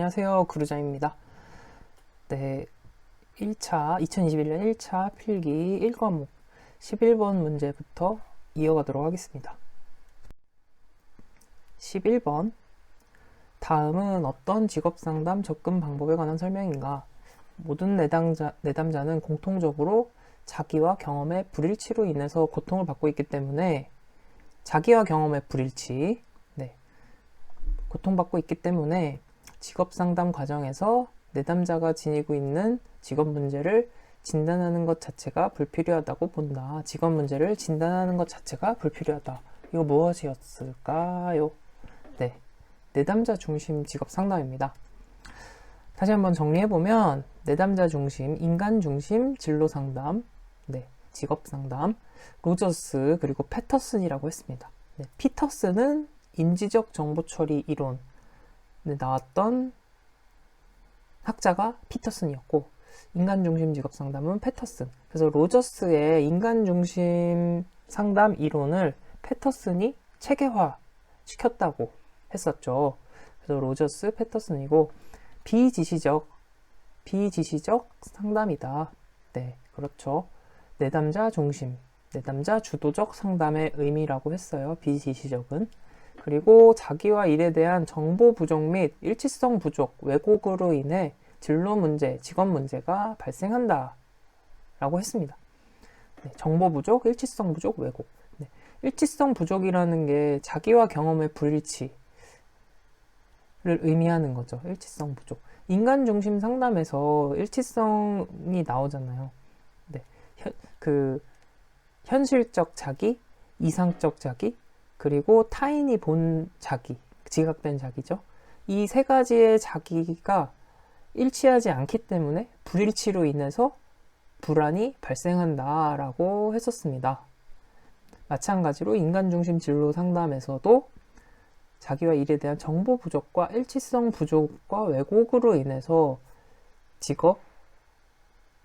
안녕하세요. 구루자입니다. 네, 2021년 1차 필기 1과목 11번 문제부터 이어가도록 하겠습니다. 11번. 다음은 어떤 직업상담 접근 방법에 관한 설명인가? 모든 내담자는 공통적으로 자기와 경험의 불일치로 인해서 고통을 받고 있기 때문에 자기와 경험의 불일치, 고통받고 있기 때문에 직업상담 과정에서 내담자가 지니고 있는 직업 문제를 진단하는 것 자체가 불필요하다고 본다. 직업 문제를 진단하는 것 자체가 불필요하다. 이거 무엇이었을까요? 네, 내담자 중심 직업 상담입니다. 다시 한번 정리해보면 내담자 중심, 인간 중심 진로 상담, 직업 상담, 로저스 그리고 패터슨이라고 했습니다. 피터슨은 인지적 정보 처리 이론에 나왔던 학자가 피터슨이었고, 인간 중심 직업 상담은 패터슨. 그래서 로저스의 인간 중심 상담 이론을 패터슨이 체계화 시켰다고 했었죠. 그래서 로저스, 패터슨이고, 비지시적 상담이다. 네, 그렇죠. 내담자 중심, 내담자 주도적 상담의 의미라고 했어요. 비지시적은. 그리고 자기와 일에 대한 정보 부족 및 일치성 부족, 왜곡으로 인해 진로 문제, 직업 문제가 발생한다 라고 했습니다. 정보 부족, 일치성 부족, 왜곡. 일치성 부족이라는 게 자기와 경험의 불일치를 의미하는 거죠. 일치성 부족. 인간 중심 상담에서 일치성이 나오잖아요. 현실적 자기, 이상적 자기, 그리고 타인이 본 자기, 지각된 자기죠. 이 세 가지의 자기가 일치하지 않기 때문에 불일치로 인해서 불안이 발생한다라고 했었습니다. 마찬가지로 인간 중심 진로 상담에서도 자기와 일에 대한 정보 부족과 일치성 부족과 왜곡으로 인해서 직업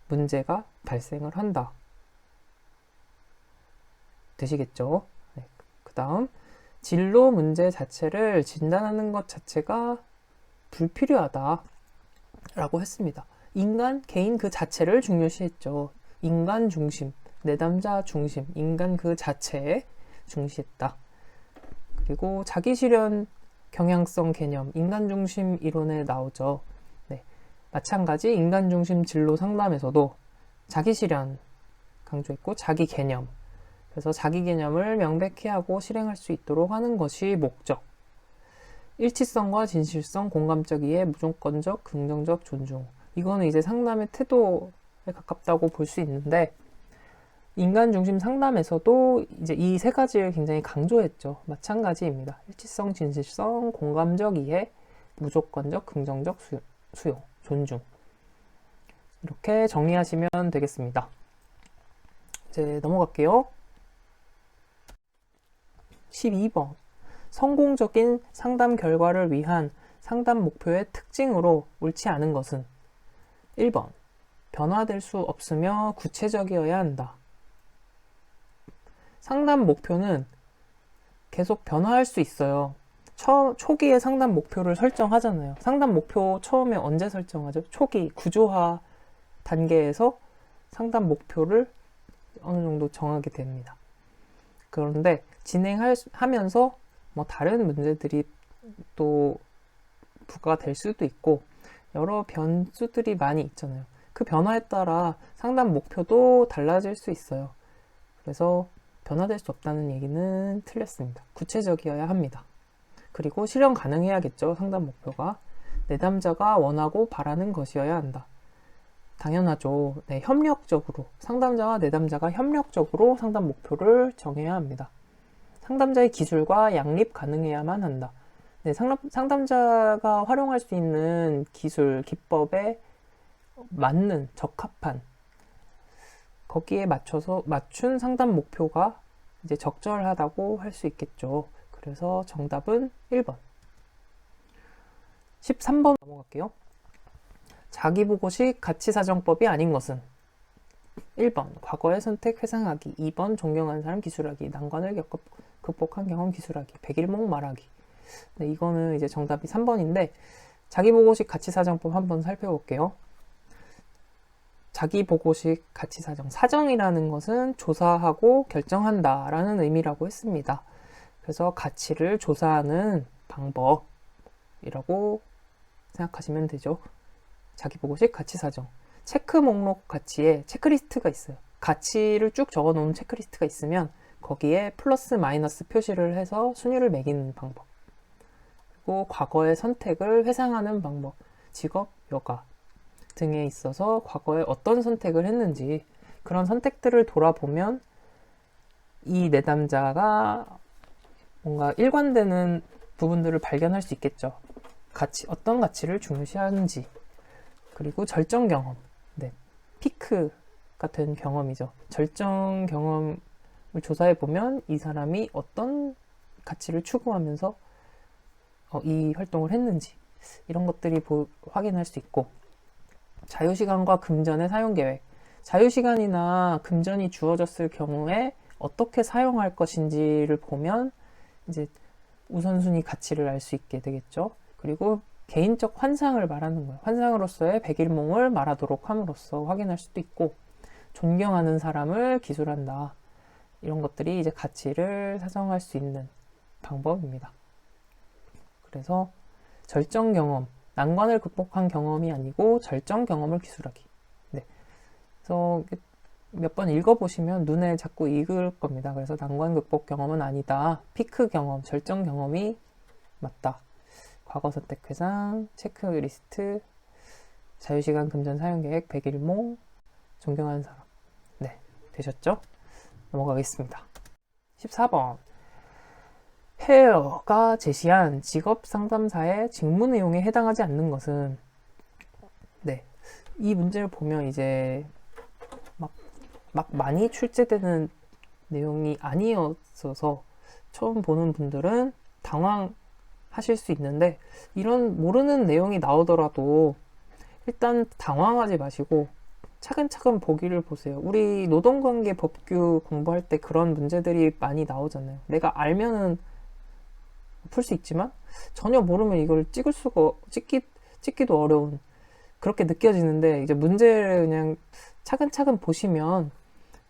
문제가 발생을 한다. 되시겠죠? 그 다음, 진로 문제 자체를 진단하는 것 자체가 불필요하다 라고 했습니다. 인간, 개인 그 자체를 중요시했죠. 인간 중심, 내담자 중심, 인간 그 자체에 중시했다. 그리고 자기실현 경향성 개념, 인간 중심 이론에 나오죠. 마찬가지 인간 중심 진로 상담에서도 자기실현 강조했고, 자기 개념, 그래서 자기 개념을 명백히 하고 실행할 수 있도록 하는 것이 목적. 일치성과 진실성, 공감적 이해, 무조건적, 긍정적 존중. 이거는 이제 상담의 태도에 가깝다고 볼 수 있는데, 인간 중심 상담에서도 이제 이 세 가지를 굉장히 강조했죠. 마찬가지입니다. 일치성, 진실성, 공감적 이해, 무조건적, 긍정적 수용, 존중. 이렇게 정리하시면 되겠습니다. 이제 넘어갈게요. 12번. 성공적인 상담 결과를 위한 상담 목표의 특징으로 옳지 않은 것은 1번. 변화될 수 없으며 구체적이어야 한다. 상담 목표는 계속 변화할 수 있어요. 초기에 상담 목표를 설정하잖아요. 상담 목표 처음에 언제 설정하죠? 초기 구조화 단계에서 상담 목표를 어느 정도 정하게 됩니다. 그런데 진행하면서 다른 문제들이 또 부과가 될 수도 있고 여러 변수들이 많이 있잖아요. 그 변화에 따라 상담 목표도 달라질 수 있어요. 그래서 변화될 수 없다는 얘기는 틀렸습니다. 구체적이어야 합니다. 그리고 실현 가능해야겠죠. 상담 목표가 내담자가 원하고 바라는 것이어야 한다. 당연하죠. 협력적으로 상담자와 내담자가 협력적으로 상담 목표를 정해야 합니다. 상담자의 기술과 양립 가능해야만 한다. 상담자가 활용할 수 있는 기술, 기법에 맞는, 적합한, 거기에 맞춘 상담 목표가 이제 적절하다고 할 수 있겠죠. 그래서 정답은 1번. 13번 넘어갈게요. 자기보고식 가치사정법이 아닌 것은 1번 과거의 선택 회상하기, 2번 존경하는 사람 기술하기, 난관을 극복한 경험 기술하기, 백일목 말하기. 이거는 이제 정답이 3번인데 자기보고식 가치사정법 한번 살펴볼게요. 자기보고식 가치사정. 사정이라는 것은 조사하고 결정한다 라는 의미라고 했습니다. 그래서 가치를 조사하는 방법이라고 생각하시면 되죠. 자기보고식 가치사정. 체크 목록 가치에 체크리스트가 있어요. 가치를 쭉 적어 놓은 체크리스트가 있으면 거기에 플러스 마이너스 표시를 해서 순위를 매기는 방법. 그리고 과거의 선택을 회상하는 방법. 직업, 여가 등에 있어서 과거에 어떤 선택을 했는지 그런 선택들을 돌아보면 이 내담자가 뭔가 일관되는 부분들을 발견할 수 있겠죠. 어떤 가치를 중요시하는지. 그리고 절정 경험. 네, 피크 같은 경험이죠. 절정 경험을 조사해 보면 이 사람이 어떤 가치를 추구하면서 이 활동을 했는지 이런 것들이 확인할 수 있고, 자유시간과 금전의 사용계획. 자유시간이나 금전이 주어졌을 경우에 어떻게 사용할 것인지를 보면 이제 우선순위 가치를 알 수 있게 되겠죠. 그리고 개인적 환상을 말하는 거예요. 환상으로서의 백일몽을 말하도록 함으로써 확인할 수도 있고, 존경하는 사람을 기술한다. 이런 것들이 이제 가치를 사정할 수 있는 방법입니다. 그래서 절정 경험, 난관을 극복한 경험이 아니고 절정 경험을 기술하기. 네. 그래서 몇 번 읽어보시면 눈에 자꾸 익을 겁니다. 그래서 난관 극복 경험은 아니다. 피크 경험, 절정 경험이 맞다. 과거 선택 회상, 체크리스트, 자유시간 금전 사용계획, 백일몽, 존경하는 사람. 네, 되셨죠? 넘어가겠습니다. 14번. 헤어가 제시한 직업 상담사의 직무 내용에 해당하지 않는 것은, 네, 이 문제를 보면 이제 막 많이 출제되는 내용이 아니었어서 처음 보는 분들은 당황하실 수 있는데, 이런 모르는 내용이 나오더라도 일단 당황하지 마시고 차근차근 보기를 보세요. 우리 노동관계 법규 공부할 때 그런 문제들이 많이 나오잖아요. 내가 알면은 풀 수 있지만 전혀 모르면 이걸 찍기도 어려운, 그렇게 느껴지는데, 이제 문제를 그냥 차근차근 보시면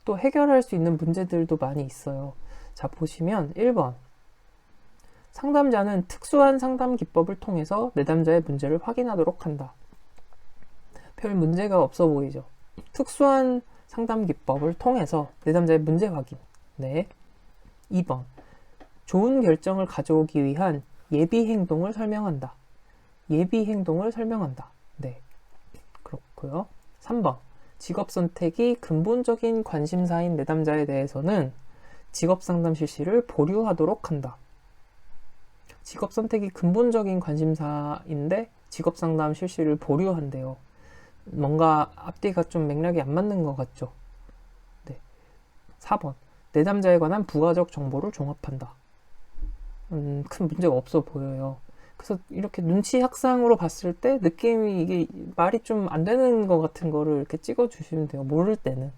또 해결할 수 있는 문제들도 많이 있어요. 자, 보시면 1번. 상담자는 특수한 상담 기법을 통해서 내담자의 문제를 확인하도록 한다. 별 문제가 없어 보이죠? 특수한 상담 기법을 통해서 내담자의 문제 확인. 네. 2번. 좋은 결정을 가져오기 위한 예비 행동을 설명한다. 예비 행동을 설명한다. 네. 그렇고요. 3번. 직업 선택이 근본적인 관심사인 내담자에 대해서는 직업 상담 실시를 보류하도록 한다. 직업 선택이 근본적인 관심사인데 직업 상담 실시를 보류한대요. 뭔가 앞뒤가 좀 맥락이 안 맞는 것 같죠? 네. 4번. 내담자에 관한 부가적 정보를 종합한다. 큰 문제가 없어 보여요. 그래서 이렇게 눈치 학상으로 봤을 때 느낌이 이게 말이 좀 안 되는 것 같은 거를 이렇게 찍어 주시면 돼요. 모를 때는.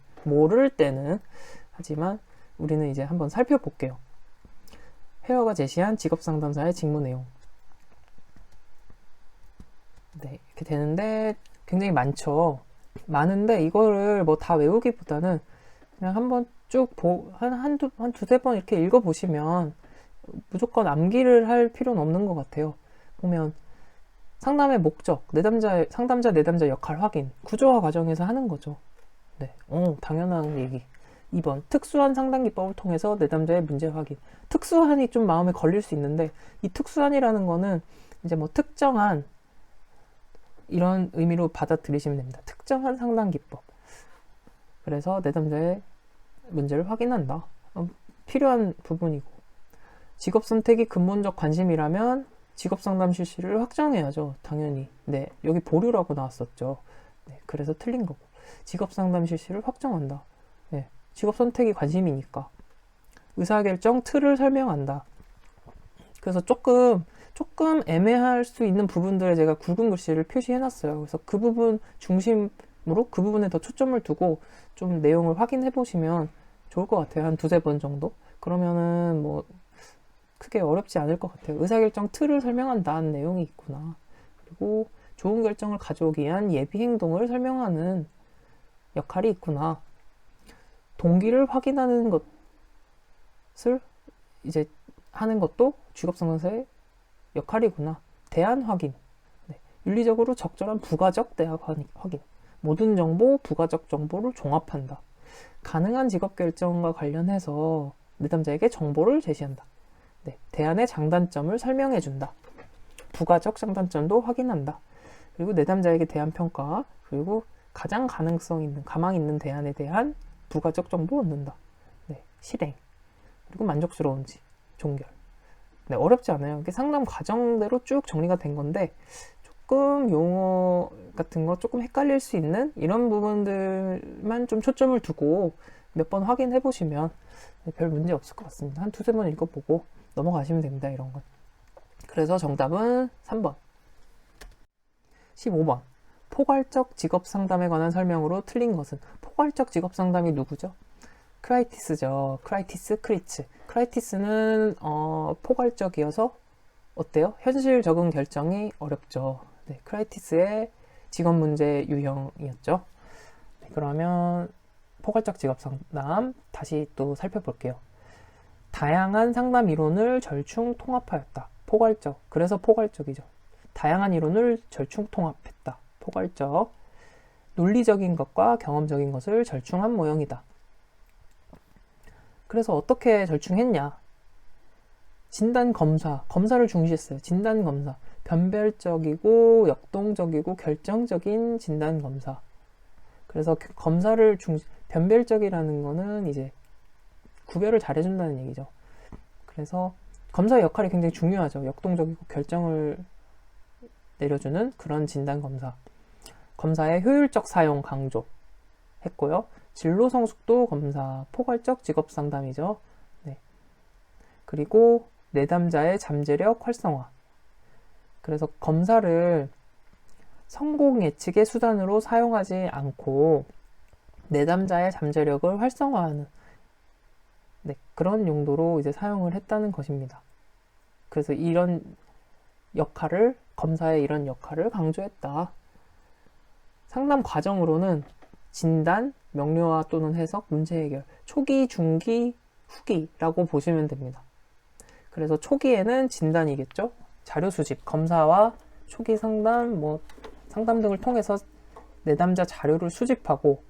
하지만 우리는 이제 한번 살펴볼게요. 헤어가 제시한 직업 상담사의 직무 내용. 네, 이렇게 되는데 굉장히 많은데 이거를 뭐 다 외우기보다는 그냥 한번 쭉 한 두세 번 이렇게 읽어보시면 무조건 암기를 할 필요는 없는 것 같아요. 보면 상담의 목적, 상담자 내담자 역할 확인, 구조화 과정에서 하는 거죠. 네, 당연한 얘기. 2번, 특수한 상담 기법을 통해서 내담자의 문제 확인. 특수한이 좀 마음에 걸릴 수 있는데, 이 특수한이라는 거는 이제 뭐 특정한 이런 의미로 받아들이시면 됩니다. 특정한 상담 기법. 그래서 내담자의 문제를 확인한다. 필요한 부분이고. 직업 선택이 근본적 관심이라면 직업 상담 실시를 확정해야죠. 당연히. 네, 여기 보류라고 나왔었죠. 네, 그래서 틀린 거고. 직업 상담 실시를 확정한다. 네, 직업 선택이 관심이니까. 의사결정 틀을 설명한다. 그래서 조금 애매할 수 있는 부분들에 제가 굵은 글씨를 표시해놨어요. 그래서 그 부분 중심으로 그 부분에 더 초점을 두고 좀 내용을 확인해 보시면 좋을 것 같아요. 한 두세 번 정도. 그러면은 뭐 크게 어렵지 않을 것 같아요. 의사결정 틀을 설명한다는 내용이 있구나. 그리고 좋은 결정을 가져오기 위한 예비 행동을 설명하는 역할이 있구나. 동기를 확인하는 것을 이제 하는 것도 직업상담사의 역할이구나. 대안 확인. 네. 윤리적으로 적절한 부가적 대안 확인. 모든 정보, 부가적 정보를 종합한다. 가능한 직업 결정과 관련해서 내담자에게 정보를 제시한다. 네. 대안의 장단점을 설명해준다. 부가적 장단점도 확인한다. 그리고 내담자에게 대안 평가, 그리고 가장 가능성 있는, 가망 있는 대안에 대한 부가적 정보를 얻는다. 네. 실행. 그리고 만족스러운지, 종결. 네, 어렵지 않아요. 이게 상담 과정대로 쭉 정리가 된 건데 조금 용어 같은 거 조금 헷갈릴 수 있는 이런 부분들만 좀 초점을 두고 몇 번 확인해 보시면 별 문제 없을 것 같습니다. 한 두세 번 읽어보고 넘어가시면 됩니다. 이런 건. 그래서 정답은 3번. 15번. 포괄적 직업 상담에 관한 설명으로 틀린 것은? 포괄적 직업 상담이 누구죠? 크라이티스죠. 크라이티스, 크리츠. 크라이티스는 포괄적이어서 어때요? 현실 적응 결정이 어렵죠. 네, 크라이티스의 직업 문제 유형이었죠. 네, 그러면 포괄적 직업 상담 다시 또 살펴볼게요. 다양한 상담 이론을 절충 통합하였다. 포괄적. 그래서 포괄적이죠. 다양한 이론을 절충 통합했다. 포괄적. 논리적인 것과 경험적인 것을 절충한 모형이다. 그래서 어떻게 절충했냐? 진단 검사, 검사를 중시했어요. 진단 검사. 변별적이고 역동적이고 결정적인 진단 검사. 그래서 검사를 변별적이라는 거는 이제 구별을 잘해준다는 얘기죠. 그래서 검사의 역할이 굉장히 중요하죠. 역동적이고 결정을 내려주는 그런 진단 검사. 검사의 효율적 사용 강조했고요. 진로 성숙도 검사, 포괄적 직업 상담이죠. 네. 그리고 내담자의 잠재력 활성화. 그래서 검사를 성공 예측의 수단으로 사용하지 않고 내담자의 잠재력을 활성화하는 네, 그런 용도로 이제 사용을 했다는 것입니다. 그래서 이런 역할을, 검사의 이런 역할을 강조했다. 상담 과정으로는 진단, 명료화 또는 해석, 문제 해결, 초기, 중기, 후기라고 보시면 됩니다. 그래서 초기에는 진단이겠죠. 자료 수집, 검사와 초기 상담, 상담 등을 통해서 내담자 자료를 수집하고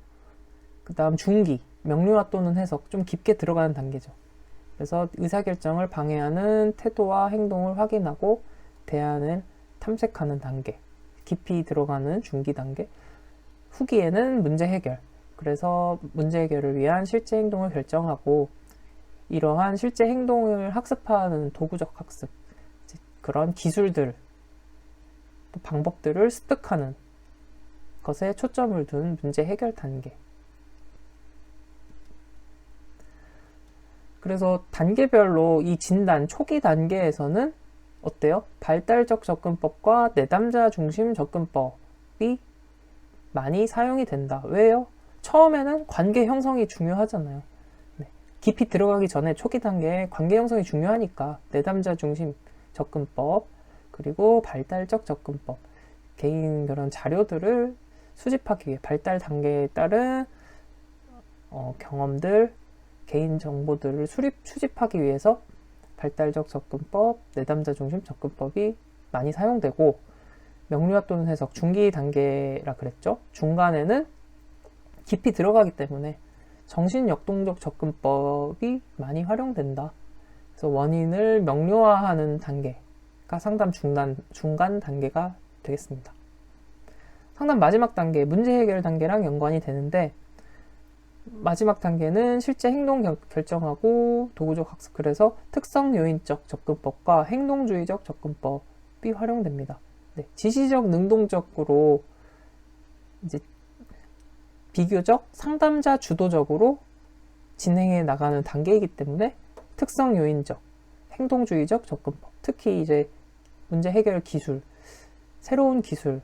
그 다음 중기, 명료화 또는 해석, 좀 깊게 들어가는 단계죠. 그래서 의사결정을 방해하는 태도와 행동을 확인하고 대안을 탐색하는 단계, 깊이 들어가는 중기 단계. 후기에는 문제 해결. 그래서 문제 해결을 위한 실제 행동을 결정하고 이러한 실제 행동을 학습하는 도구적 학습. 그런 기술들, 또 방법들을 습득하는 것에 초점을 둔 문제 해결 단계. 그래서 단계별로 이 진단 초기 단계에서는 어때요? 발달적 접근법과 내담자 중심 접근법이 많이 사용이 된다. 왜요? 처음에는 관계 형성이 중요하잖아요. 네. 깊이 들어가기 전에 초기 단계에 관계 형성이 중요하니까 내담자 중심 접근법, 그리고 발달적 접근법, 개인 그런 자료들을 수집하기 위해 발달 단계에 따른 경험들, 개인 정보들을 수집하기 위해서 발달적 접근법, 내담자 중심 접근법이 많이 사용되고 명료화 또는 해석, 중기 단계라 그랬죠. 중간에는 깊이 들어가기 때문에 정신 역동적 접근법이 많이 활용된다. 그래서 원인을 명료화하는 단계가 상담 중간 단계가 되겠습니다. 상담 마지막 단계, 문제 해결 단계랑 연관이 되는데 마지막 단계는 실제 행동 결정하고 도구적 학습. 그래서 특성 요인적 접근법과 행동주의적 접근법이 활용됩니다. 네, 지시적 능동적으로 이제 비교적 상담자 주도적으로 진행해 나가는 단계이기 때문에 특성 요인적, 행동주의적 접근법, 특히 이제 문제 해결 기술, 새로운 기술,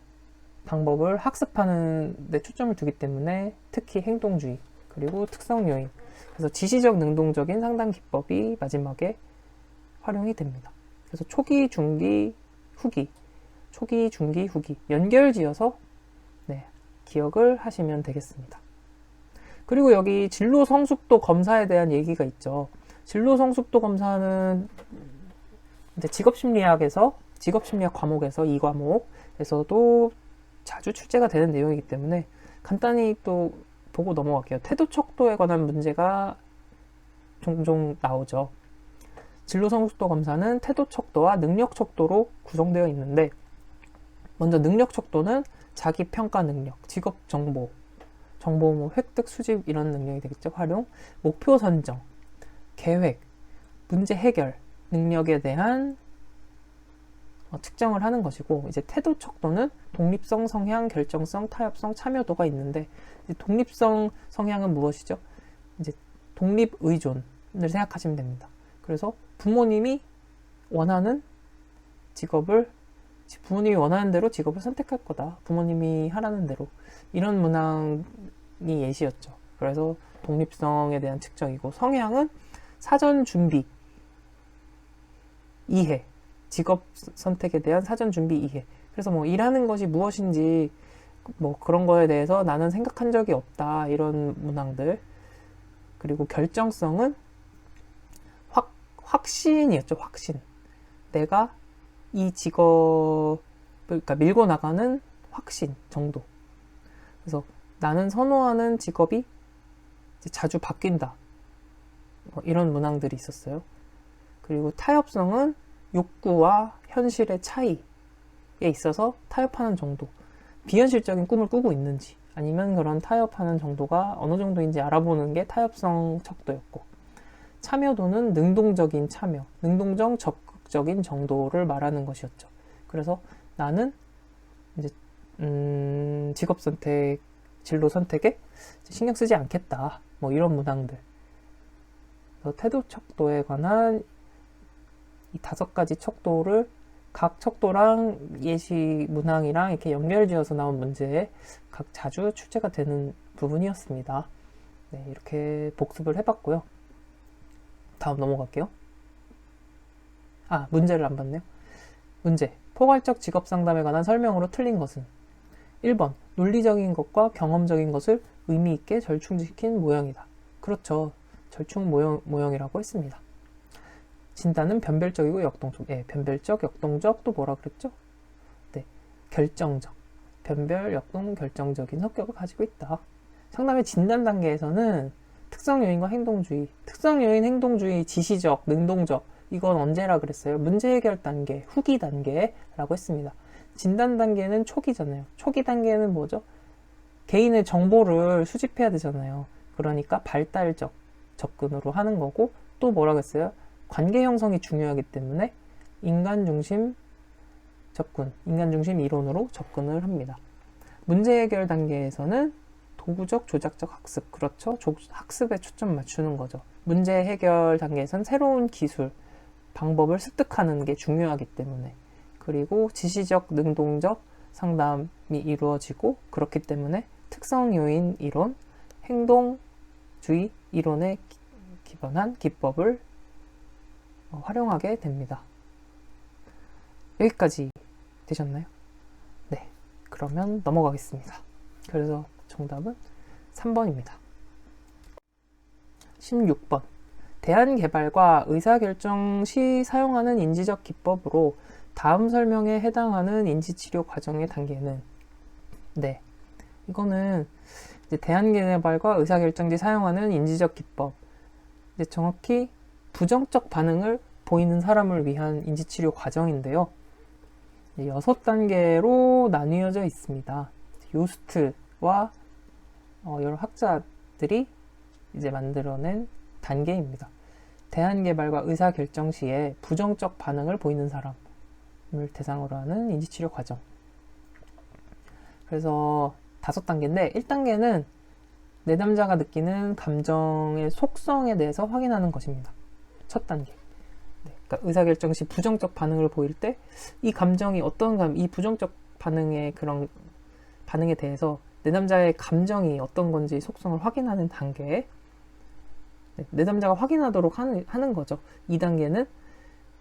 방법을 학습하는 데 초점을 두기 때문에 특히 행동주의, 그리고 특성 요인, 그래서 지시적 능동적인 상담 기법이 마지막에 활용이 됩니다. 그래서 초기, 중기, 후기. 초기, 중기, 후기 연결지어서 기억을 하시면 되겠습니다. 그리고 여기 진로 성숙도 검사에 대한 얘기가 있죠. 진로 성숙도 검사는 이제 직업심리학 과목에서 이 과목에서도 자주 출제가 되는 내용이기 때문에 간단히 또 보고 넘어갈게요. 태도 척도에 관한 문제가 종종 나오죠. 진로 성숙도 검사는 태도 척도와 능력 척도로 구성되어 있는데, 먼저 능력 척도는 자기 평가 능력, 직업 정보 뭐 획득, 수집 이런 능력이 되겠죠. 활용, 목표 선정, 계획, 문제 해결 능력에 대한 측정을 하는 것이고, 이제 태도 척도는 독립성, 성향, 결정성, 타협성, 참여도가 있는데, 이제 독립성 성향은 무엇이죠? 이제 독립 의존을 생각하시면 됩니다. 그래서 부모님이 원하는 대로 직업을 선택할 거다. 부모님이 하라는 대로. 이런 문항이 예시였죠. 그래서 독립성에 대한 측정이고, 성향은 사전 준비, 이해, 직업 선택에 대한 사전 준비, 이해. 그래서 뭐 일하는 것이 무엇인지 뭐 그런 거에 대해서 나는 생각한 적이 없다. 이런 문항들. 그리고 결정성은 확신이었죠. 확신. 내가 이 직업을 그러니까 밀고 나가는 확신 정도. 그래서 나는 선호하는 직업이 이제 자주 바뀐다. 이런 문항들이 있었어요. 그리고 타협성은 욕구와 현실의 차이에 있어서 타협하는 정도. 비현실적인 꿈을 꾸고 있는지 아니면 그런 타협하는 정도가 어느 정도인지 알아보는 게 타협성 척도였고, 참여도는 능동적인 참여, 능동적 적극적인 정도를 말하는 것이었죠. 그래서 나는 이제 직업 선택, 진로 선택에 신경 쓰지 않겠다. 뭐 이런 문항들. 그래서 태도 척도에 관한 이 5가지 척도를 각 척도랑 예시 문항이랑 이렇게 연결지어서 나온 문제에 각 자주 출제가 되는 부분이었습니다. 네, 이렇게 복습을 해봤고요. 다음 넘어갈게요. 문제를 안 봤네요. 문제. 포괄적 직업 상담에 관한 설명으로 틀린 것은? 1번. 논리적인 것과 경험적인 것을 의미 있게 절충시킨 모형이다. 그렇죠. 절충 모형이라고 했습니다. 진단은 변별적이고 역동적. 변별적, 역동적, 또 뭐라 그랬죠? 네, 결정적. 변별, 역동, 결정적인 성격을 가지고 있다. 상담의 진단 단계에서는 특성 요인과 행동주의, 특성 요인, 행동주의, 지시적, 능동적, 이건 언제라 그랬어요? 문제 해결 단계, 후기 단계라고 했습니다. 진단 단계는 초기잖아요. 초기 단계는 뭐죠? 개인의 정보를 수집해야 되잖아요. 그러니까 발달적 접근으로 하는 거고, 또 뭐라고 했어요? 관계 형성이 중요하기 때문에 인간 중심 접근, 인간 중심 이론으로 접근을 합니다. 문제 해결 단계에서는 도구적, 조작적 학습, 그렇죠? 학습에 초점 맞추는 거죠. 문제 해결 단계에서는 새로운 기술, 방법을 습득하는 게 중요하기 때문에, 그리고 지시적, 능동적 상담이 이루어지고, 그렇기 때문에 특성 요인 이론, 행동주의 이론에 기반한 기법을 활용하게 됩니다. 여기까지 되셨나요? 네, 그러면 넘어가겠습니다. 그래서 정답은 3번입니다. 16번. 대안개발과 의사결정 시 사용하는 인지적 기법으로 다음 설명에 해당하는 인지치료 과정의 단계는? 네, 이거는 이제 대안개발과 의사결정 시 사용하는 인지적 기법, 이제 정확히 부정적 반응을 보이는 사람을 위한 인지치료 과정인데요. 6단계로 나뉘어져 있습니다. 요스트와 여러 학자들이 이제 만들어낸 단계입니다. 대안개발과 의사결정 시에 부정적 반응을 보이는 사람을 대상으로 하는 인지치료 과정. 그래서 5단계인데, 1단계는 내담자가 느끼는 감정의 속성에 대해서 확인하는 것입니다. 첫 단계. 그러니까 의사결정 시 부정적 반응을 보일 때 이 감정이 이 부정적 반응의 그런 반응에 대해서 내담자의 감정이 어떤 건지 속성을 확인하는 단계에 내담자가 확인하도록 하는 거죠. 2단계는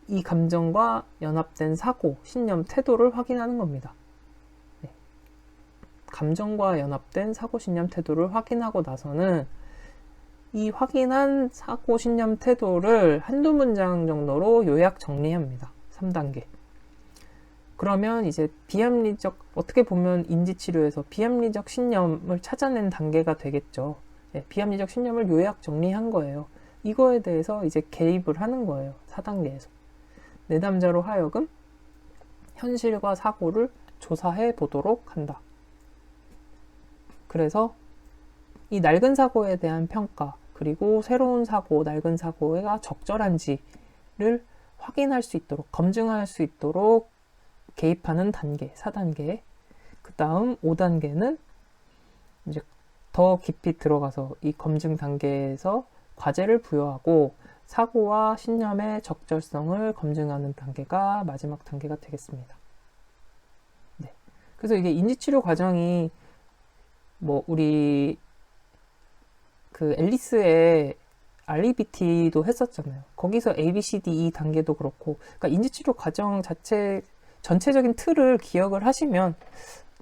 이 감정과 연합된 사고, 신념, 태도를 확인하는 겁니다. 네. 감정과 연합된 사고, 신념, 태도를 확인하고 나서는 이 확인한 사고, 신념, 태도를 한두 문장 정도로 요약 정리합니다. 3단계. 그러면 이제 비합리적, 어떻게 보면 인지치료에서 비합리적 신념을 찾아낸 단계가 되겠죠. 네, 비합리적 신념을 요약 정리한 거예요. 이거에 대해서 이제 개입을 하는 거예요. 4단계에서. 내담자로 하여금 현실과 사고를 조사해 보도록 한다. 그래서 이 낡은 사고에 대한 평가, 그리고 새로운 사고, 낡은 사고가 적절한지를 확인할 수 있도록, 검증할 수 있도록 개입하는 단계, 4단계. 그 다음 5단계는 이제 더 깊이 들어가서 이 검증 단계에서 과제를 부여하고 사고와 신념의 적절성을 검증하는 단계가 마지막 단계가 되겠습니다. 네. 그래서 이게 인지치료 과정이 뭐 우리 그 앨리스의 REBT도 했었잖아요. 거기서 A, B, C, D, E 단계도 그렇고, 그러니까 인지치료 과정 자체 전체적인 틀을 기억을 하시면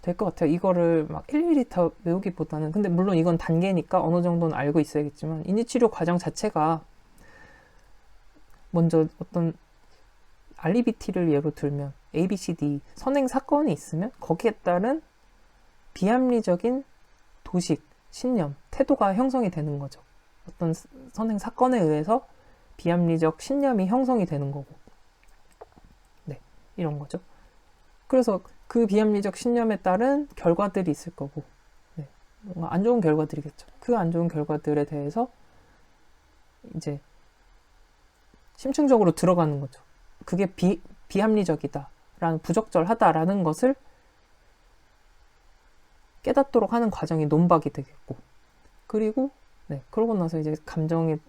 될 것 같아요. 이거를 막 일일이 다 외우기보다는. 근데 물론 이건 단계니까 어느 정도는 알고 있어야겠지만, 인지치료 과정 자체가 먼저 어떤 REBT를 예로 들면 A, B, C, D 선행 사건이 있으면 거기에 따른 비합리적인 도식, 신념, 태도가 형성이 되는 거죠. 어떤 선행 사건에 의해서 비합리적 신념이 형성이 되는 거고. 네, 이런 거죠. 그래서 그 비합리적 신념에 따른 결과들이 있을 거고, 네, 뭔가 안 좋은 결과들이겠죠. 그 안 좋은 결과들에 대해서 이제 심층적으로 들어가는 거죠. 그게 비합리적이다라는, 부적절하다라는 것을 깨닫도록 하는 과정이 논박이 되겠고, 그리고 네, 그러고 나서 이제 감정의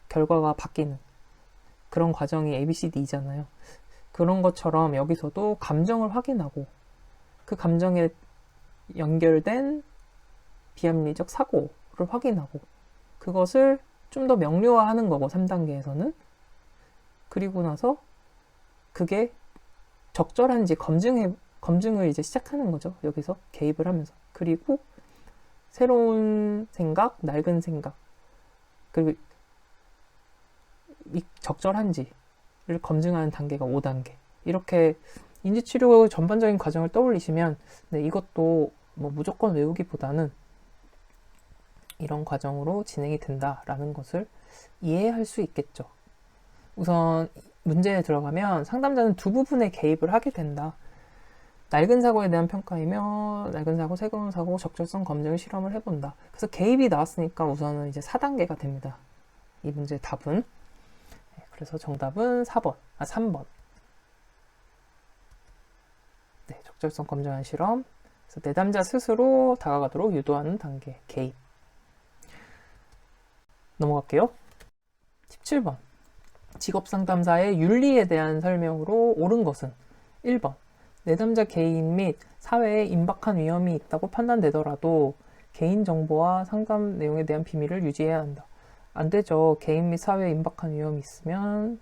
결과가 바뀌는 그런 과정이 ABCD이잖아요. 그런 것처럼 여기서도 감정을 확인하고 그 감정에 연결된 비합리적 사고를 확인하고 그것을 좀 더 명료화하는 거고, 3단계에서는. 그리고 나서 그게 적절한지 검증을 이제 시작하는 거죠. 여기서 개입을 하면서. 그리고 새로운 생각, 낡은 생각, 그리고 적절한지를 검증하는 단계가 5단계. 이렇게 인지치료 전반적인 과정을 떠올리시면, 네, 이것도 뭐 무조건 외우기보다는 이런 과정으로 진행이 된다라는 것을 이해할 수 있겠죠. 우선 문제에 들어가면 상담자는 두 부분에 개입을 하게 된다. 낡은 사고에 대한 평가이며 낡은 사고, 새로운 사고, 적절성 검증 실험을 해본다. 그래서 개입이 나왔으니까 우선은 이제 4단계가 됩니다. 이 문제의 답은. 그래서 정답은 3번. 네, 적절성 검증한 실험. 그래서 내담자 스스로 다가가도록 유도하는 단계, 개입. 넘어갈게요. 17번. 직업상담사의 윤리에 대한 설명으로 옳은 것은 1번. 내담자 개인 및 사회에 임박한 위험이 있다고 판단되더라도 개인정보와 상담 내용에 대한 비밀을 유지해야 한다. 안 되죠. 개인 및 사회에 임박한 위험이 있으면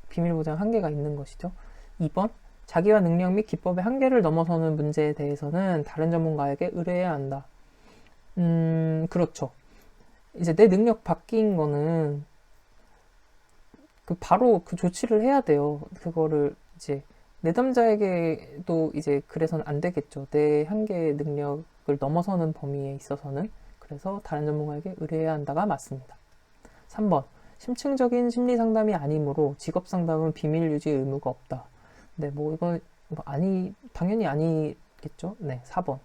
비밀 보장 한계가 있는 것이죠. 2번. 자기와 능력 및 기법의 한계를 넘어서는 문제에 대해서는 다른 전문가에게 의뢰해야 한다. 그렇죠. 이제 내 능력 바뀐 거는 바로 그 조치를 해야 돼요. 그거를 이제 내담자에게도 이제 그래서는 안 되겠죠. 내 한계의 능력을 넘어서는 범위에 있어서는. 그래서 다른 전문가에게 의뢰해야 한다가 맞습니다. 3번. 심층적인 심리 상담이 아니므로 직업 상담은 비밀 유지 의무가 없다. 네, 뭐 이건 당연히 아니겠죠. 네, 4번.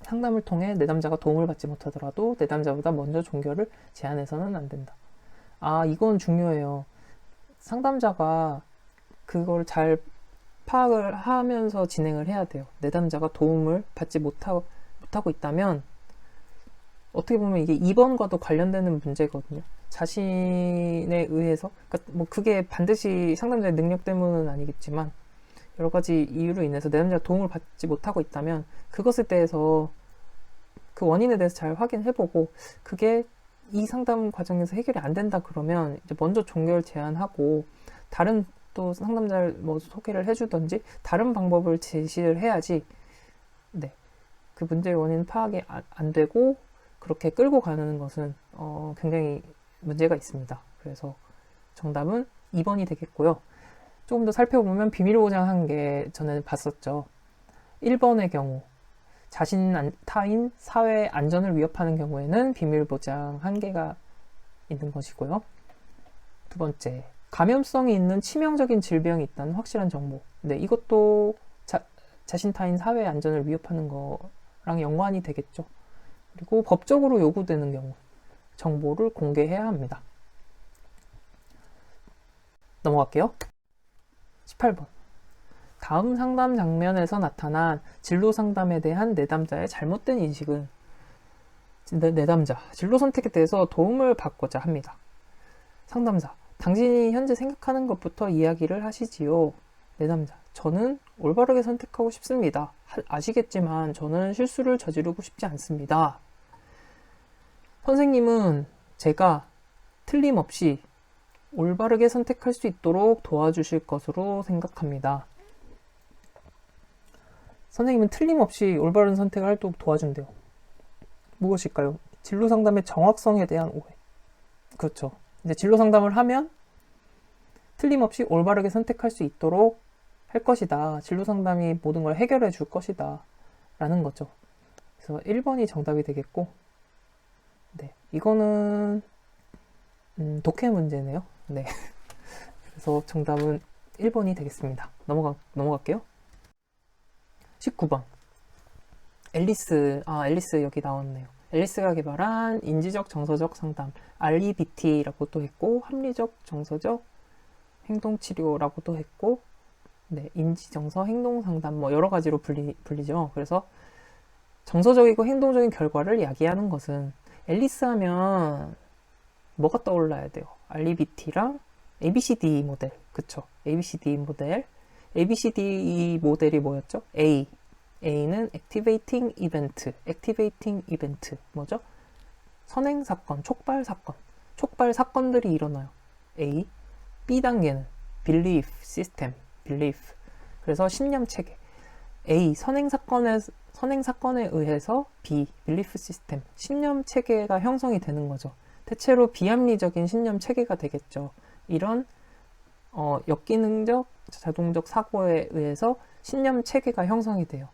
상담을 통해 내담자가 도움을 받지 못하더라도 내담자보다 먼저 종결을 제한해서는 안 된다. 이건 중요해요. 상담자가 그걸 잘 파악을 하면서 진행을 해야 돼요. 내담자가 도움을 받지 못하고 있다면 어떻게 보면 이게 2번과도 관련되는 문제거든요. 자신에 의해서, 그러니까 뭐 그게 반드시 상담자의 능력 때문은 아니겠지만 여러 가지 이유로 인해서 내담자가 도움을 받지 못하고 있다면 그것에 대해서 그 원인에 대해서 잘 확인해보고 그게 이 상담 과정에서 해결이 안 된다 그러면 이제 먼저 종결 제안하고 다른 또 상담자를 뭐 소개를 해주던지 다른 방법을 제시를 해야지 네, 그 문제의 원인 파악이 안 되고 그렇게 끌고 가는 것은 굉장히 문제가 있습니다. 그래서 정답은 2번이 되겠고요. 조금 더 살펴보면 비밀 보장한 게 저는 봤었죠. 1번의 경우 자신 타인 사회 안전을 위협하는 경우에는 비밀 보장 한계가 있는 것이고요. 두 번째, 감염성이 있는 치명적인 질병이 있다는 확실한 정보. 네, 이것도 자신 타인 사회 안전을 위협하는 거랑 연관이 되겠죠. 그리고 법적으로 요구되는 경우 정보를 공개해야 합니다. 넘어갈게요. 18번. 다음 상담 장면에서 나타난 진로 상담에 대한 내담자의 잘못된 인식은 내담자, 진로 선택에 대해서 도움을 받고자 합니다. 상담사, 당신이 현재 생각하는 것부터 이야기를 하시지요. 내담자, 저는 올바르게 선택하고 싶습니다. 아시겠지만 저는 실수를 저지르고 싶지 않습니다. 선생님은 제가 틀림없이 올바르게 선택할 수 있도록 도와주실 것으로 생각합니다. 선생님은 틀림없이 올바른 선택을 하도록 도와준대요. 무엇일까요? 진로 상담의 정확성에 대한 오해. 그렇죠. 이제 진로 상담을 하면 틀림없이 올바르게 선택할 수 있도록 할 것이다. 진로 상담이 모든 걸 해결해 줄 것이다. 라는 거죠. 그래서 1번이 정답이 되겠고, 네. 이거는, 독해 문제네요. 네. 그래서 정답은 1번이 되겠습니다. 넘어갈게요. 19번. 앨리스 여기 나왔네요. 앨리스가 개발한 인지적 정서적 상담, REBT라고도 했고, 합리적 정서적 행동치료라고도 했고, 네, 인지정서 행동상담, 뭐 여러 가지로 불리죠. 그래서 정서적이고 행동적인 결과를 야기하는 것은 앨리스 하면 뭐가 떠올라야 돼요? REBT랑 ABCD 모델, 그쵸? ABCD 모델. ABCD 모델이 뭐였죠? A는 Activating Event, 뭐죠? 선행사건, 촉발 사건들이 일어나요. A. B 단계는 Belief System, 그래서 신념 체계. A. 선행사건에 의해서 B. Belief System, 신념 체계가 형성이 되는 거죠. 대체로 비합리적인 신념 체계가 되겠죠. 이런 역기능적, 자동적 사고에 의해서 신념 체계가 형성이 돼요.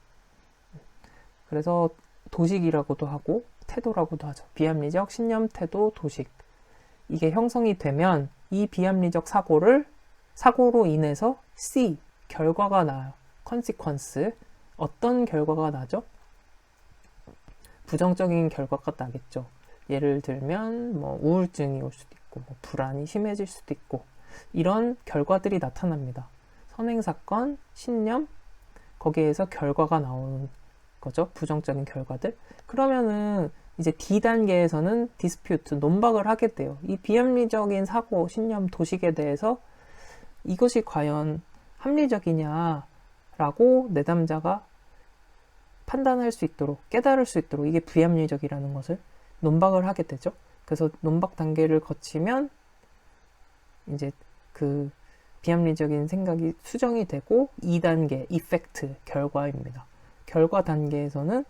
그래서 도식이라고도 하고 태도라고도 하죠. 비합리적 신념, 태도, 도식. 이게 형성이 되면 이 비합리적 사고로 인해서 C, 결과가 나요. consequence. 어떤 결과가 나죠? 부정적인 결과가 나겠죠. 예를 들면 뭐 우울증이 올 수도 있고 뭐 불안이 심해질 수도 있고 이런 결과들이 나타납니다. 선행사건, 신념, 거기에서 결과가 나오는 거죠. 부정적인 결과들. 그러면은 이제 D단계에서는 디스퓨트, 논박을 하게 돼요. 이 비합리적인 사고, 신념, 도식에 대해서 이것이 과연 합리적이냐라고 내담자가 판단할 수 있도록, 깨달을 수 있도록 이게 비합리적이라는 것을 논박을 하게 되죠. 그래서 논박 단계를 거치면 이제 그 비합리적인 생각이 수정이 되고 2단계, 이펙트, 결과입니다. 결과 단계에서는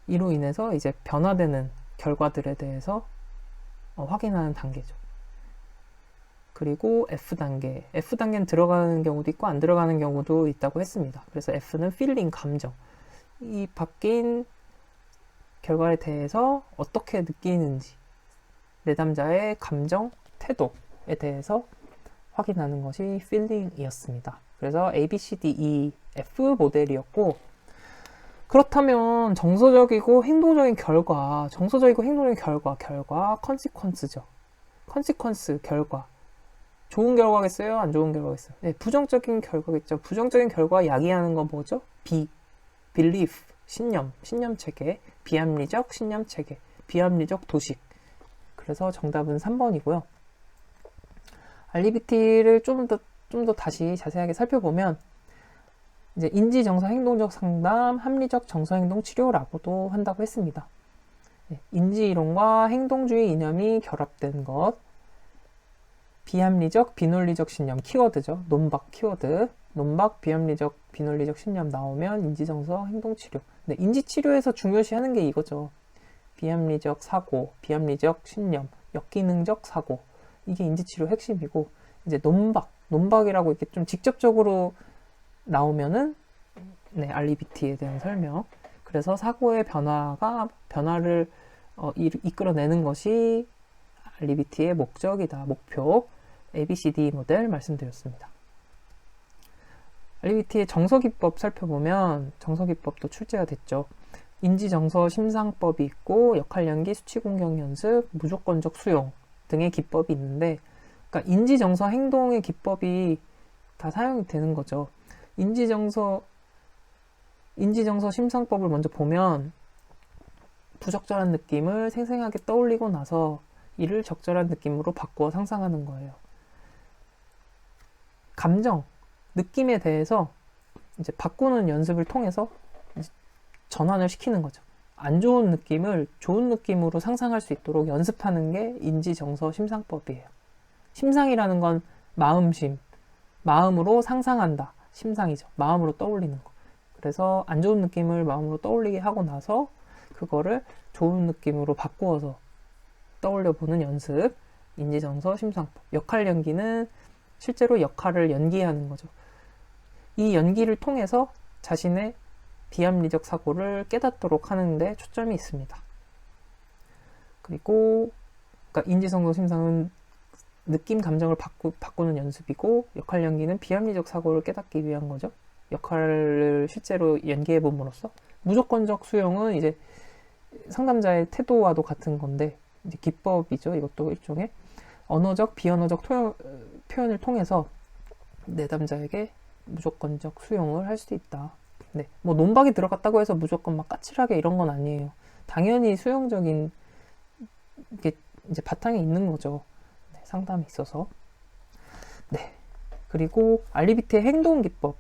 이로 인해서 이제 변화되는 결과들에 대해서 확인하는 단계죠. 그리고 F단계는 들어가는 경우도 있고 안 들어가는 경우도 있다고 했습니다. 그래서 F는 feeling, 감정. 이 바뀐 결과에 대해서 어떻게 느끼는지, 내담자의 감정, 태도에 대해서 확인하는 것이 feeling이었습니다. 그래서 A, B, C, D, E, F 모델이었고, 그렇다면 정서적이고 행동적인 결과, consequence죠. consequence, 결과. 좋은 결과겠어요? 안 좋은 결과겠어요? 네, 부정적인 결과겠죠. 부정적인 결과 야기하는 건 뭐죠? B, belief, 신념 체계, 비합리적 신념 체계, 비합리적 도식. 그래서 정답은 3번이고요. REBT를 좀 더 다시 자세하게 살펴보면 이제 인지 정서 행동적 상담, 합리적 정서 행동 치료라고도 한다고 했습니다. 인지이론과 행동주의 이념이 결합된 것. 비합리적, 비논리적 신념, 키워드죠. 논박 키워드. 논박, 비합리적, 비논리적 신념 나오면 인지정서, 행동치료. 네, 인지치료에서 중요시하는 게 이거죠. 비합리적 사고, 비합리적 신념, 역기능적 사고. 이게 인지치료 핵심이고, 이제 논박이라고 이렇게 좀 직접적으로 나오면은, 네, RBT에 대한 설명. 그래서 사고의 변화를 이끌어내는 것이 RBT의 목적이다, 목표. ABCD 모델 말씀드렸습니다. RBT의 정서기법 살펴보면 정서기법도 출제가 됐죠. 인지정서 심상법이 있고 역할연기, 수치공격 연습, 무조건적 수용 등의 기법이 있는데, 그러니까 인지정서 행동의 기법이 다 사용이 되는 거죠. 인지정서 심상법을 먼저 보면 부적절한 느낌을 생생하게 떠올리고 나서 이를 적절한 느낌으로 바꾸어 상상하는 거예요. 감정, 느낌에 대해서 이제 바꾸는 연습을 통해서 전환을 시키는 거죠. 안 좋은 느낌을 좋은 느낌으로 상상할 수 있도록 연습하는 게 인지정서 심상법이에요. 심상이라는 건 마음심, 마음으로 상상한다. 심상이죠. 마음으로 떠올리는 거. 그래서 안 좋은 느낌을 마음으로 떠올리게 하고 나서 그거를 좋은 느낌으로 바꾸어서 떠올려보는 연습. 인지정서 심상법. 역할연기는 실제로 역할을 연기하는 거죠. 이 연기를 통해서 자신의 비합리적 사고를 깨닫도록 하는 데 초점이 있습니다. 그리고 그러니까 인지정서 심상은 느낌, 감정을 바꾸는 연습이고, 역할 연기는 비합리적 사고를 깨닫기 위한 거죠. 역할을 실제로 연기해 봄으로써. 무조건적 수용은 이제 상담자의 태도와도 같은 건데, 이제 기법이죠. 이것도 일종의 언어적, 비언어적 표현을 통해서 내담자에게 무조건적 수용을 할 수 있다. 네, 뭐 논박이 들어갔다고 해서 무조건 막 까칠하게 이런 건 아니에요. 당연히 수용적인 게 이제 바탕에 있는 거죠. 네, 상담에 있어서. 네, 그리고 RBT의 행동기법.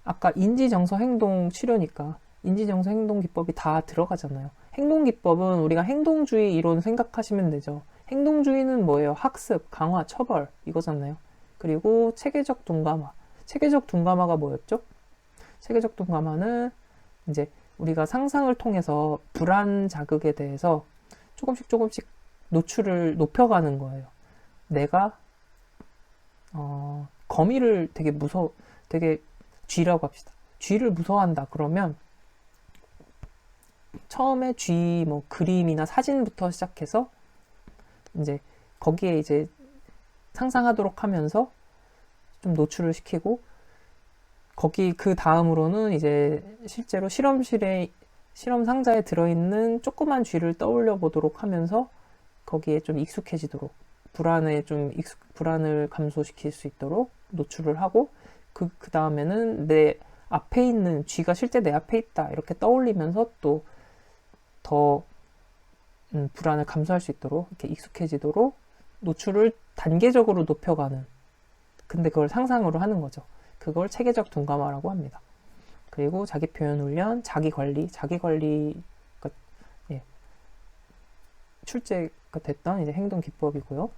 아까 인지정서 행동 치료니까 인지정서 행동 기법이 다 들어가잖아요. 행동 기법은 우리가 행동주의 이론 생각하시면 되죠. 행동주의는 뭐예요? 학습, 강화, 처벌 이거잖아요. 그리고 체계적 둔감화. 체계적 둔감화가 뭐였죠? 체계적 둔감화는 이제 우리가 상상을 통해서 불안 자극에 대해서 조금씩 노출을 높여가는 거예요. 내가 거미를 되게 쥐라고 합시다. 쥐를 무서워한다. 그러면 처음에 쥐 뭐 그림이나 사진부터 시작해서 이제 거기에 이제 상상하도록 하면서 좀 노출을 시키고, 거기 그 다음으로는 이제 실제로 실험 상자에 들어있는 조그만 쥐를 떠올려 보도록 하면서 거기에 좀 익숙해지도록, 불안을 감소시킬 수 있도록 노출을 하고, 그 다음에는 내 앞에 있는 쥐가 실제 내 앞에 있다 이렇게 떠올리면서 또 더 불안을 감소할 수 있도록 이렇게 익숙해지도록 노출을 단계적으로 높여가는, 근데 그걸 상상으로 하는 거죠. 그걸 체계적 둔감화라고 합니다. 그리고 자기 표현 훈련, 자기 관리가 출제가 됐던 이제 행동 기법이고요.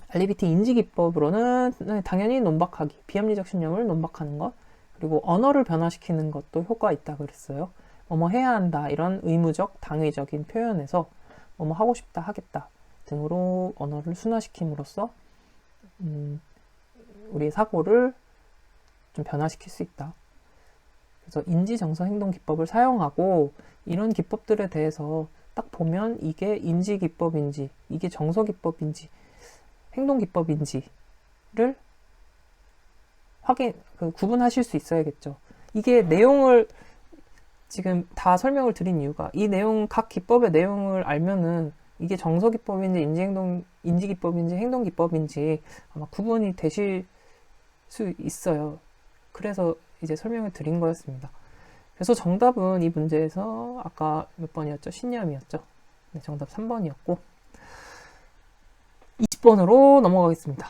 RBT 인지 기법으로는 당연히 논박하기, 비합리적 신념을 논박하는 것, 그리고 언어를 변화시키는 것도 효과가 있다 그랬어요. 뭐뭐 해야 한다 이런 의무적, 당위적인 표현에서 뭐뭐 하고 싶다, 하겠다 등으로 언어를 순화시킴으로써 우리의 사고를 좀 변화시킬 수 있다. 그래서 인지정서 행동 기법을 사용하고, 이런 기법들에 대해서 딱 보면 이게 인지 기법인지, 이게 정서 기법인지, 행동 기법인지를 구분하실 수 있어야겠죠. 이게 내용을 지금 다 설명을 드린 이유가, 이 내용, 각 기법의 내용을 알면은 이게 정서 기법인지 인지 기법인지 행동 기법인지 아마 구분이 되실 수 있어요. 그래서 이제 설명을 드린 거였습니다. 그래서 정답은 이 문제에서 아까 몇 번이었죠? 신념이었죠. 네, 정답 3번이었고 20번으로 넘어가겠습니다.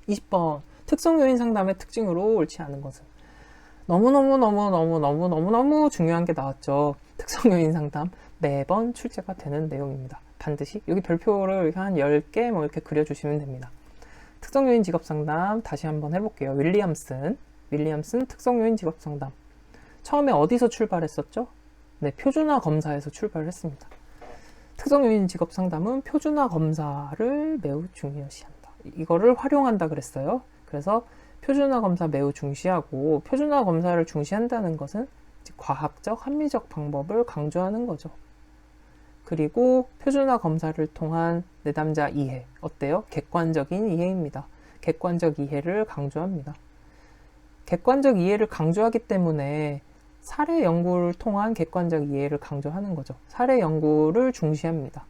20번 특성 요인 상담의 특징으로 옳지 않은 것은, 너무너무 중요한 게 나왔죠. 특성 요인 상담 매번 출제가 되는 내용입니다. 반드시 여기 별표를 한 10개 뭐 이렇게 그려주시면 됩니다. 특성 요인 직업 상담 다시 한번 해볼게요. 윌리엄슨 특성 요인 직업 상담. 처음에 어디서 출발했었죠? 네, 표준화 검사에서 출발을 했습니다. 특성 요인 직업 상담은 표준화 검사를 매우 중요시한다. 이거를 활용한다 그랬어요. 그래서 표준화 검사 매우 중시하고, 표준화 검사를 중시한다는 것은 과학적, 합리적 방법을 강조하는 거죠. 그리고 표준화 검사를 통한 내담자 이해, 어때요? 객관적인 이해입니다. 객관적 이해를 강조합니다. 객관적 이해를 강조하기 때문에 사례 연구를 통한 객관적 이해를 강조하는 거죠. 사례 연구를 중시합니다.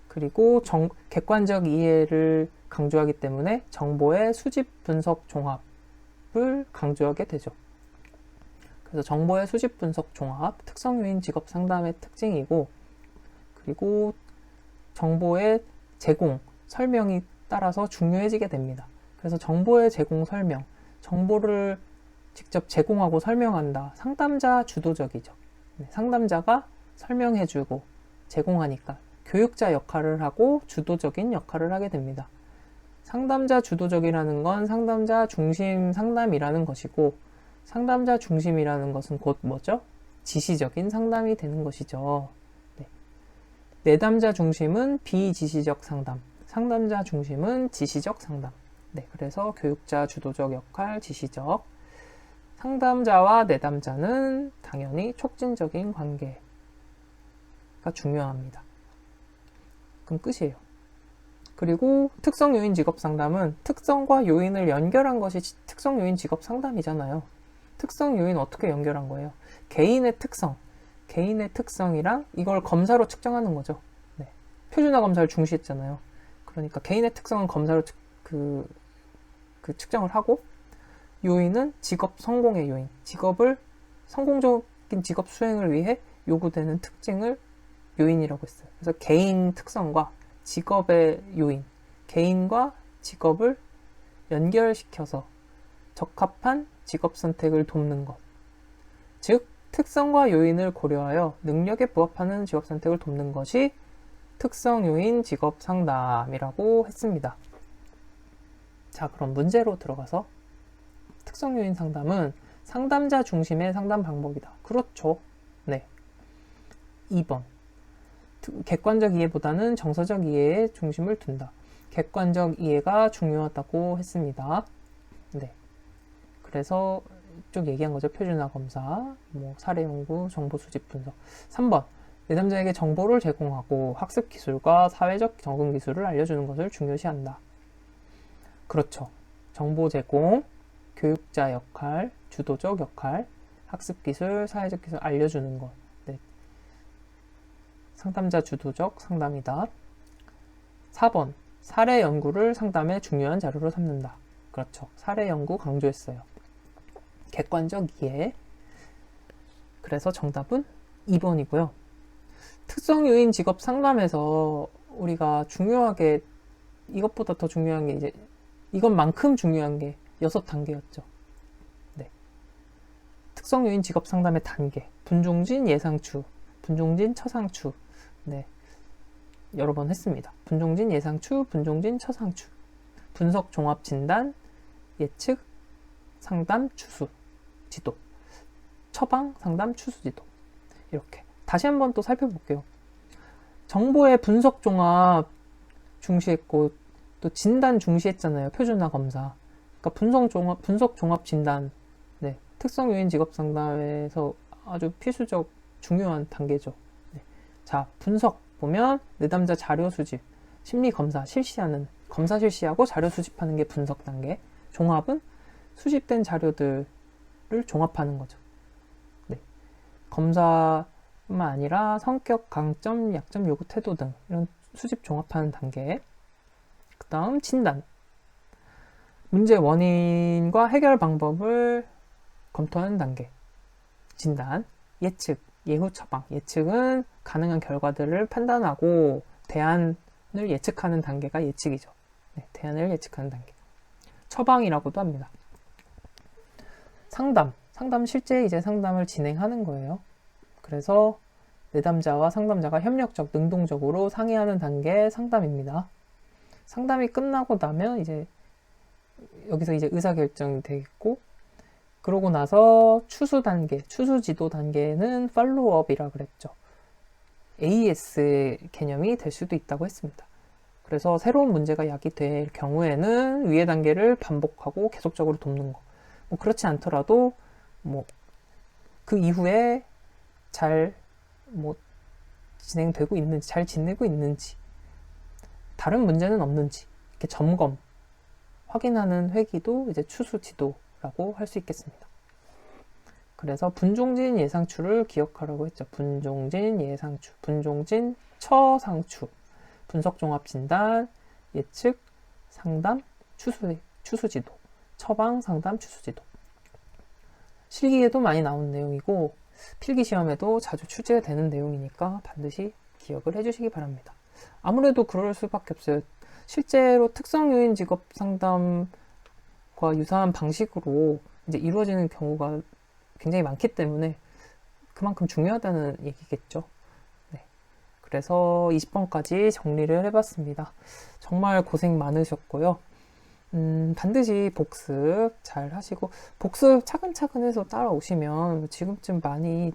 그리고 객관적 이해를 강조하기 때문에 정보의 수집, 분석, 종합을 강조하게 되죠. 그래서 정보의 수집, 분석, 종합, 특성 요인 직업 상담의 특징이고, 그리고 정보의 제공, 설명이 따라서 중요해지게 됩니다. 그래서 정보의 제공, 설명, 정보를 직접 제공하고 설명한다. 상담자 주도적이죠. 상담자가 설명해주고 제공하니까 교육자 역할을 하고 주도적인 역할을 하게 됩니다. 상담자 주도적이라는 건 상담자 중심 상담이라는 것이고, 상담자 중심이라는 것은 곧 뭐죠? 지시적인 상담이 되는 것이죠. 네. 내담자 중심은 비지시적 상담, 상담자 중심은 지시적 상담. 네, 그래서 교육자 주도적 역할, 지시적. 상담자와 내담자는 당연히 촉진적인 관계가 중요합니다. 그럼 끝이에요. 그리고 특성 요인 직업 상담은 특성과 요인을 연결한 것이 특성 요인 직업 상담이잖아요. 특성 요인 어떻게 연결한 거예요? 개인의 특성이랑 이걸 검사로 측정하는 거죠. 네. 표준화 검사를 중시했잖아요. 그러니까 개인의 특성은 검사로 측정을 하고, 요인은 직업 성공의 요인, 성공적인 직업 수행을 위해 요구되는 특징을 요인이라고 했어요. 그래서 개인 특성과 직업의 요인, 개인과 직업을 연결시켜서 적합한 직업 선택을 돕는 것. 즉, 특성과 요인을 고려하여 능력에 부합하는 직업 선택을 돕는 것이 특성 요인 직업 상담이라고 했습니다. 자, 그럼 문제로 들어가서 특성 요인 상담은 상담자 중심의 상담 방법이다. 그렇죠. 네. 2번. 객관적 이해보다는 정서적 이해에 중심을 둔다. 객관적 이해가 중요하다고 했습니다. 네. 그래서 쭉 얘기한 거죠. 표준화 검사, 사례 연구, 정보 수집 분석. 3번. 내담자에게 정보를 제공하고 학습 기술과 사회적 적응 기술을 알려주는 것을 중요시한다. 그렇죠. 정보 제공, 교육자 역할, 주도적 역할, 학습 기술, 사회적 기술 알려주는 것. 네. 상담자 주도적 상담이다. 4번. 사례 연구를 상담의 중요한 자료로 삼는다. 그렇죠. 사례 연구 강조했어요. 객관적 이해. 그래서 정답은 2번이고요. 특성 요인 직업 상담에서 우리가 중요하게, 이것보다 더 중요한 게 이제 이것만큼 중요한 게 6단계였죠. 네. 특성 요인 직업 상담의 단계. 분종진, 예상추, 분종진, 처상추. 네. 여러 번 했습니다. 분종진, 예상추, 분종진, 처상추. 분석, 종합, 진단, 예측, 상담, 추수, 지도. 처방, 상담, 추수, 지도. 이렇게. 다시 한번 또 살펴볼게요. 정보의 분석, 종합 중시했고, 또 진단 중시했잖아요. 표준화 검사. 그러니까 분석, 종합, 진단. 네. 특성 요인 직업 상담에서 아주 필수적 중요한 단계죠. 네. 자, 분석 보면 내담자 자료 수집, 심리 검사 실시하고 자료 수집하는 게 분석 단계. 종합은 수집된 자료들을 종합하는 거죠. 네. 검사뿐만 아니라 성격, 강점, 약점, 요구, 태도 등 이런 수집 종합하는 단계. 그 다음 진단. 문제 원인과 해결 방법을 검토하는 단계. 진단. 예측. 예후 처방. 예측은 가능한 결과들을 판단하고 대안을 예측하는 단계가 예측이죠. 네, 대안을 예측하는 단계. 처방이라고도 합니다. 상담 실제 이제 상담을 진행하는 거예요. 그래서 내담자와 상담자가 협력적, 능동적으로 상의하는 단계 상담입니다. 상담이 끝나고 나면 이제 여기서 이제 의사결정이 되겠고, 그러고 나서 추수 단계, 추수 지도 단계는 팔로우업이라 그랬죠. AS 개념이 될 수도 있다고 했습니다. 그래서 새로운 문제가 야기될 경우에는 위의 단계를 반복하고 계속적으로 돕는 거. 뭐 그렇지 않더라도 뭐 그 이후에 잘 뭐 진행되고 있는지, 잘 지내고 있는지, 다른 문제는 없는지 이렇게 점검, 확인하는 회기도 이제 추수 지도라고 할 수 있겠습니다. 그래서 분종진 예상추를 기억하라고 했죠. 분종진 예상추, 분종진 처상추, 분석종합진단, 예측, 상담, 추수지도, 처방, 상담, 추수지도. 실기에도 많이 나온 내용이고 필기시험에도 자주 출제가 되는 내용이니까 반드시 기억을 해주시기 바랍니다. 아무래도 그럴 수밖에 없어요. 실제로 특성요인 직업 상담과 유사한 방식으로 이제 이루어지는 경우가 굉장히 많기 때문에 그만큼 중요하다는 얘기겠죠. 네. 그래서 20번까지 정리를 해봤습니다. 정말 고생 많으셨고요. 반드시 복습 잘 하시고, 복습 차근차근 해서 따라오시면 지금쯤 많이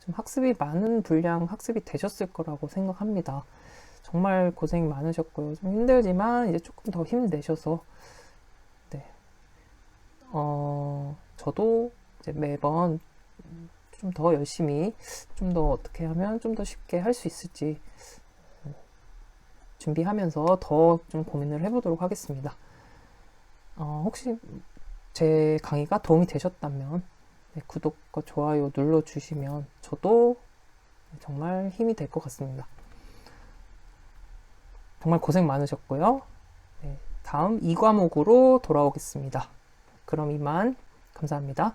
좀 학습이 많은 분량 학습이 되셨을 거라고 생각합니다. 정말 고생 많으셨고요. 좀 힘들지만 이제 조금 더 힘내셔서, 네. 저도 이제 매번 좀 더 열심히, 좀 더 어떻게 하면 좀 더 쉽게 할 수 있을지 준비하면서 더 좀 고민을 해보도록 하겠습니다. 혹시 제 강의가 도움이 되셨다면 네, 구독과 좋아요 눌러주시면 저도 정말 힘이 될 것 같습니다. 정말 고생 많으셨고요. 네, 다음 2과목으로 돌아오겠습니다. 그럼 이만 감사합니다.